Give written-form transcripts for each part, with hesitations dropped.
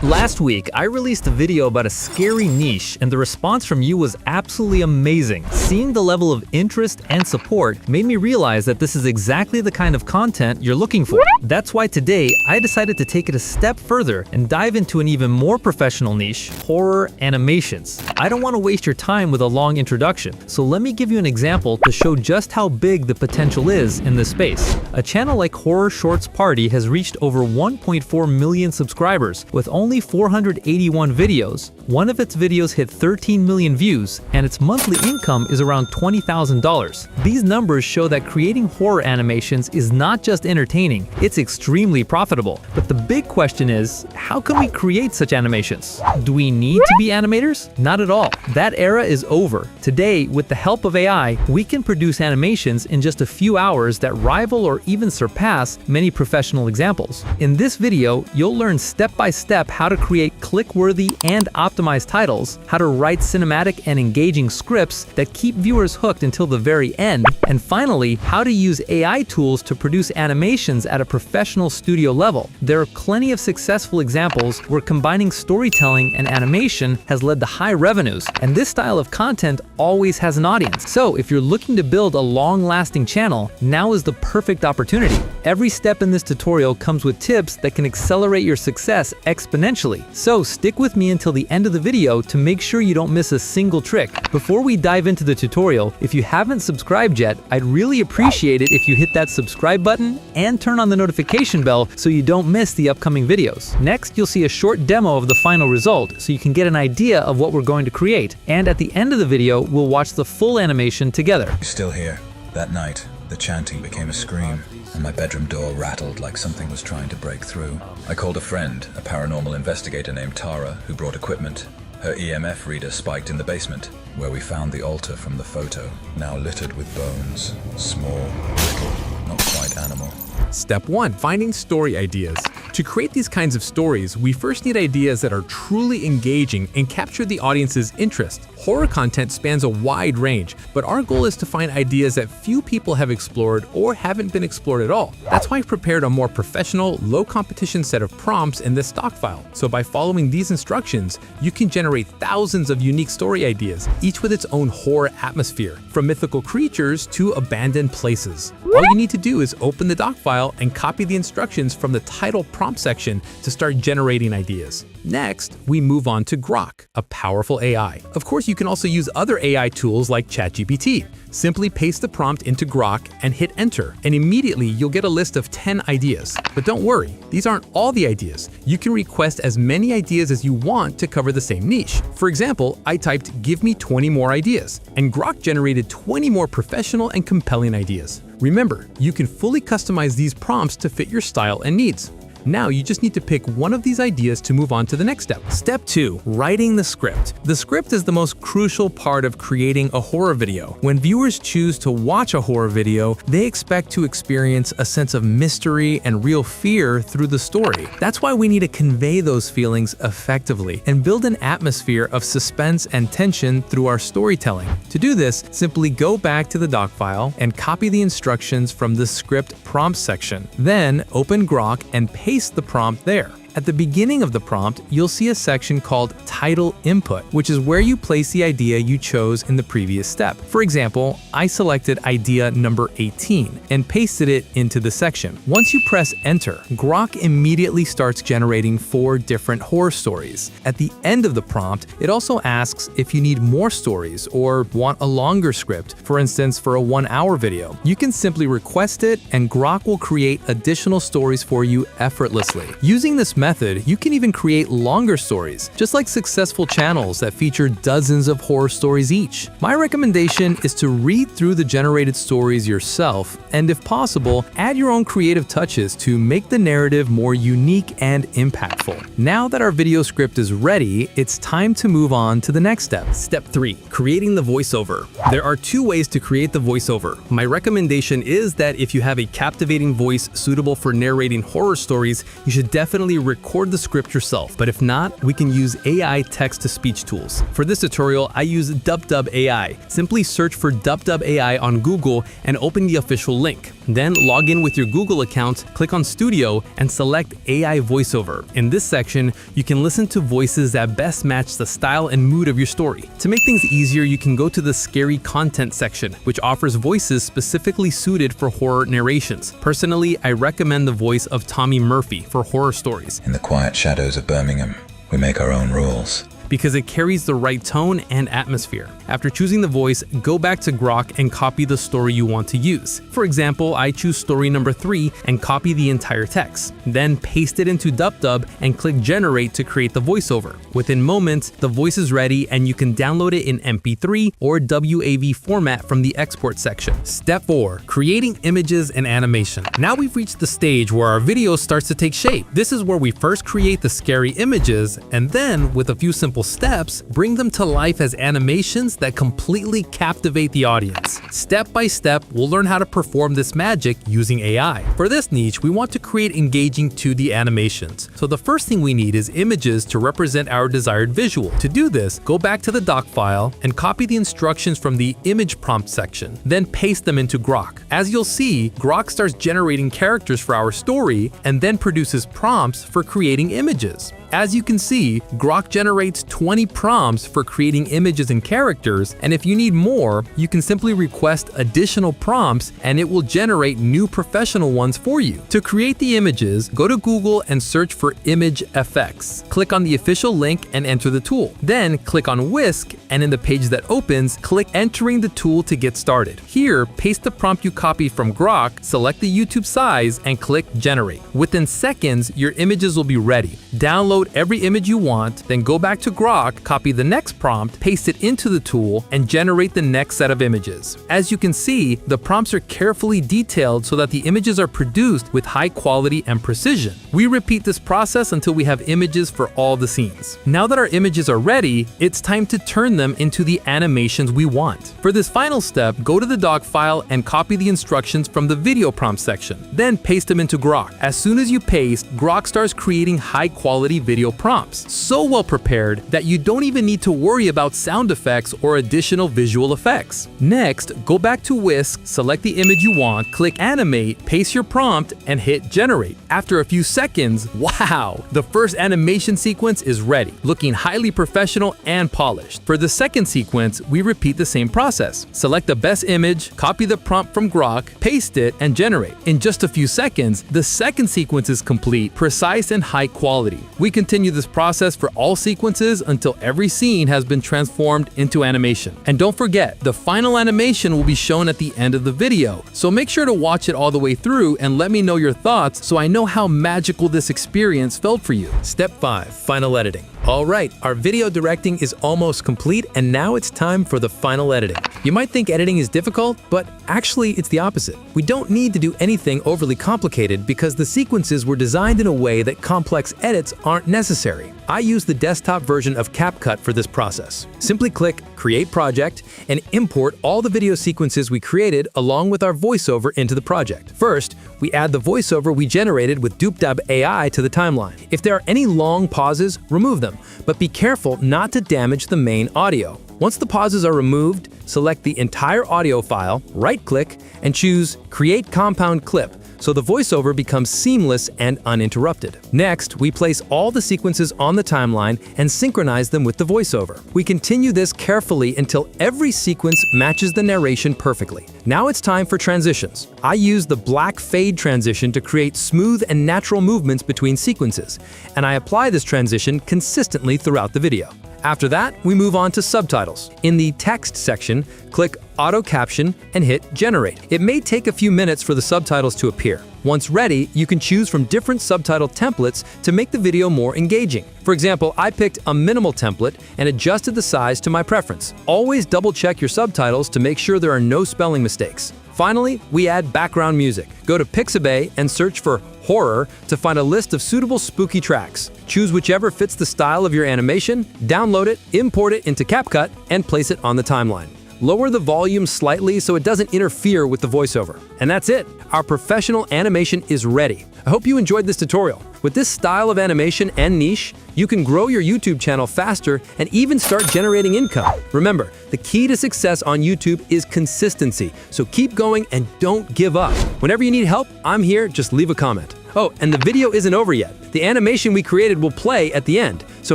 Last week, I released a video about a scary niche, and the response from you was absolutely amazing. Seeing the level of interest and support made me realize that this is exactly the kind of content you're looking for. That's why today, I decided to take it a step further and dive into an even more professional niche, horror animations. I don't want to waste your time with a long introduction, so let me give you an example to show just how big the potential is in this space. A channel like Horror Shorts Party has reached over 1.4 million subscribers with only 481 videos. One of its videos hit 13 million views, and its monthly income is around $20,000. These numbers show that creating horror animations is not just entertaining, it's extremely profitable. But the big question is, how can we create such animations? Do we need to be animators? Not at all. That era is over. Today, with the help of AI, we can produce animations in just a few hours that rival or even surpass many professional examples. In this video, you'll learn step by step how to create click-worthy and optimized titles, how to write cinematic and engaging scripts that keep viewers hooked until the very end, and finally, how to use AI tools to produce animations at a professional studio level. There are plenty of successful examples where combining storytelling and animation has led to high revenues, and this style of content always has an audience. So if you're looking to build a long-lasting channel, now is the perfect opportunity. Every step in this tutorial comes with tips that can accelerate your success exponentially. So stick with me until the end of the video to make sure you don't miss a single trick. Before we dive into the tutorial, if you haven't subscribed yet, I'd really appreciate it if you hit that subscribe button and turn on the notification bell so you don't miss the upcoming videos. Next, you'll see a short demo of the final result so you can get an idea of what we're going to create. And at the end of the video, we'll watch the full animation together. Still here. That night, the chanting became a scream, and my bedroom door rattled like something was trying to break through. I called a friend, a paranormal investigator named Tara, who brought equipment. Her EMF reader spiked in the basement, where we found the altar from the photo, now littered with bones. Small, little, not quite animal. Step 1. Finding story ideas. To create these kinds of stories, we first need ideas that are truly engaging and capture the audience's interest. Horror content spans a wide range, but our goal is to find ideas that few people have explored or haven't been explored at all. That's why I've prepared a more professional, low-competition set of prompts in this stock file. So by following these instructions, you can generate thousands of unique story ideas, each with its own horror atmosphere, from mythical creatures to abandoned places. All you need to do is open the doc file and copy the instructions from the title prompt section to start generating ideas. Next, we move on to Grok, a powerful AI. Of course, you can also use other AI tools like ChatGPT. Simply paste the prompt into Grok and hit enter, and immediately you'll get a list of 10 ideas. But don't worry, these aren't all the ideas. You can request as many ideas as you want to cover the same niche. For example, I typed, "Give me 20 more ideas," and Grok generated 20 more professional and compelling ideas. Remember, you can fully customize these prompts to fit your style and needs. Now you just need to pick one of these ideas to move on to the next step. Step 2. Writing the script. The script is the most crucial part of creating a horror video. When viewers choose to watch a horror video, they expect to experience a sense of mystery and real fear through the story. That's why we need to convey those feelings effectively and build an atmosphere of suspense and tension through our storytelling. To do this, simply go back to the doc file and copy the instructions from the script prompt section. Then open Grok and paste the prompt there. At the beginning of the prompt, you'll see a section called Title Input, which is where you place the idea you chose in the previous step. For example, I selected idea number 18 and pasted it into the section. Once you press enter, Grok immediately starts generating 4 different horror stories. At the end of the prompt, it also asks if you need more stories or want a longer script, for instance, for a 1-hour video. You can simply request it, and Grok will create additional stories for you effortlessly. Using this method, you can even create longer stories, just like successful channels that feature dozens of horror stories each. My recommendation is to read through the generated stories yourself, and if possible, add your own creative touches to make the narrative more unique and impactful. Now that our video script is ready, it's time to move on to the next step. Step 3. Creating the voiceover. There are 2 ways to create the voiceover. My recommendation is that if you have a captivating voice suitable for narrating horror stories, you should definitely record the script yourself, but if not, we can use AI text-to-speech tools. For this tutorial, I use DubDub AI. Simply search for DubDub AI on Google and open the official link. Then log in with your Google account, click on Studio, and select AI Voiceover. In this section, you can listen to voices that best match the style and mood of your story. To make things easier, you can go to the Scary Content section, which offers voices specifically suited for horror narrations. Personally, I recommend the voice of Tommy Murphy for horror stories. In the quiet shadows of Birmingham, we make our own rules. Because it carries the right tone and atmosphere. After choosing the voice, go back to Grok and copy the story you want to use. For example, I choose story number 3 and copy the entire text. Then paste it into DubDub and click Generate to create the voiceover. Within moments, the voice is ready and you can download it in MP3 or WAV format from the export section. Step 4. Creating images and animation. Now we've reached the stage where our video starts to take shape. This is where we first create the scary images and then, with a few simple steps, bring them to life as animations that completely captivate the audience. Step by step, we'll learn how to perform this magic using AI. For this niche, we want to create engaging 2D animations. So the first thing we need is images to represent our desired visual. To do this, go back to the doc file and copy the instructions from the image prompt section. Then paste them into Grok. As you'll see, Grok starts generating characters for our story and then produces prompts for creating images. As you can see, Grok generates 20 prompts for creating images and characters, and if you need more, you can simply request additional prompts and it will generate new professional ones for you. To create the images, go to Google and search for Image FX. Click on the official link and enter the tool. Then click on Whisk, and in the page that opens, click Entering the tool to get started. Here, paste the prompt you copied from Grok, select the YouTube size, and click Generate. Within seconds, your images will be ready. Download every image you want, then go back to Grok, copy the next prompt, paste it into the tool, and generate the next set of images. As you can see, the prompts are carefully detailed so that the images are produced with high quality and precision. We repeat this process until we have images for all the scenes. Now that our images are ready, it's time to turn them into the animations we want. For this final step, go to the doc file and copy the instructions from the video prompt section. Then paste them into Grok. As soon as you paste, Grok starts creating high quality video prompts, so well prepared that you don't even need to worry about sound effects or additional visual effects. Next, go back to Whisk, select the image you want, click Animate, paste your prompt, and hit Generate. After a few seconds, wow! The first animation sequence is ready, looking highly professional and polished. For the second sequence, we repeat the same process. Select the best image, copy the prompt from Grok, paste it, and generate. In just a few seconds, the second sequence is complete, precise, and high quality. We continue this process for all sequences until every scene has been transformed into animation. And don't forget, the final animation will be shown at the end of the video, so make sure to watch it all the way through and let me know your thoughts so I know how magical this experience felt for you. Step 5. Final editing. Alright, our video directing is almost complete and now it's time for the final editing. You might think editing is difficult, but actually it's the opposite. We don't need to do anything overly complicated because the sequences were designed in a way that complex edits aren't necessary. I use the desktop version of CapCut for this process. Simply click Create Project and import all the video sequences we created along with our voiceover into the project. First, we add the voiceover we generated with DubDub AI to the timeline. If there are any long pauses, remove them, but be careful not to damage the main audio. Once the pauses are removed, select the entire audio file, right-click, and choose Create Compound Clip, so the voiceover becomes seamless and uninterrupted. Next, we place all the sequences on the timeline and synchronize them with the voiceover. We continue this carefully until every sequence matches the narration perfectly. Now it's time for transitions. I use the black fade transition to create smooth and natural movements between sequences, and I apply this transition consistently throughout the video. After that, we move on to subtitles. In the text section, click Auto Caption and hit Generate. It may take a few minutes for the subtitles to appear. Once ready, you can choose from different subtitle templates to make the video more engaging. For example, I picked a minimal template and adjusted the size to my preference. Always double-check your subtitles to make sure there are no spelling mistakes. Finally, we add background music. Go to Pixabay and search for Horror to find a list of suitable spooky tracks. Choose whichever fits the style of your animation, download it, import it into CapCut, and place it on the timeline. Lower the volume slightly so it doesn't interfere with the voiceover. And that's it. Our professional animation is ready. I hope you enjoyed this tutorial. With this style of animation and niche, you can grow your YouTube channel faster and even start generating income. Remember, the key to success on YouTube is consistency, so keep going and don't give up. Whenever you need help, I'm here, just leave a comment. Oh, and the video isn't over yet. The animation we created will play at the end, so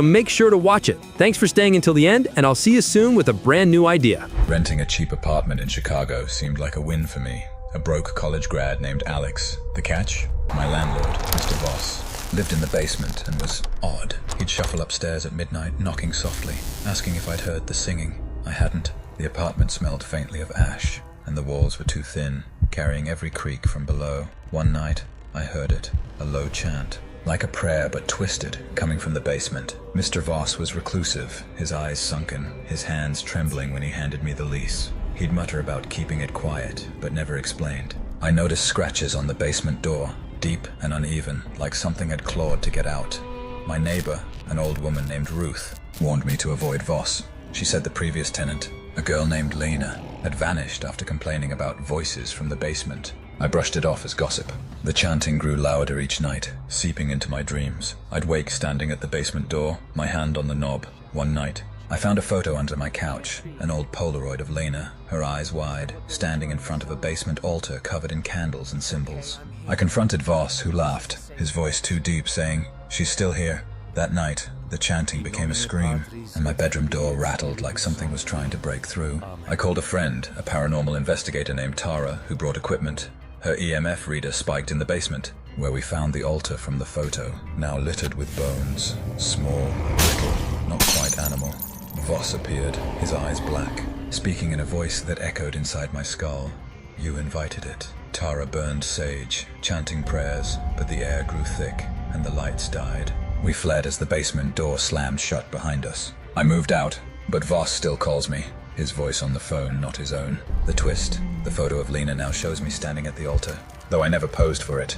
make sure to watch it. Thanks for staying until the end, and I'll see you soon with a brand new idea. Renting a cheap apartment in Chicago seemed like a win for me. A broke college grad named Alex. The catch? My landlord, Mr. Voss, lived in the basement and was odd. He'd shuffle upstairs at midnight, knocking softly, asking if I'd heard the singing. I hadn't. The apartment smelled faintly of ash, and the walls were too thin, carrying every creak from below. One night, I heard it, a low chant, like a prayer but twisted, coming from the basement. Mr. Voss was reclusive, his eyes sunken, his hands trembling when he handed me the lease. He'd mutter about keeping it quiet, but never explained. I noticed scratches on the basement door, deep and uneven, like something had clawed to get out. My neighbor, an old woman named Ruth, warned me to avoid Voss. She said the previous tenant, a girl named Lena, had vanished after complaining about voices from the basement. I brushed it off as gossip. The chanting grew louder each night, seeping into my dreams. I'd wake standing at the basement door, my hand on the knob. One night, I found a photo under my couch, an old Polaroid of Lena, her eyes wide, standing in front of a basement altar covered in candles and symbols. I confronted Voss, who laughed, his voice too deep, saying, "She's still here." That night, the chanting became a scream, and my bedroom door rattled like something was trying to break through. I called a friend, a paranormal investigator named Tara, who brought equipment. Her EMF reader spiked in the basement, where we found the altar from the photo, now littered with bones. Small, little, not quite animal. Voss appeared, his eyes black, speaking in a voice that echoed inside my skull. "You invited it." Tara burned sage, chanting prayers, but the air grew thick, and the lights died. We fled as the basement door slammed shut behind us. I moved out, but Voss still calls me, his voice on the phone, not his own. The twist, the photo of Lena now shows me standing at the altar, though I never posed for it.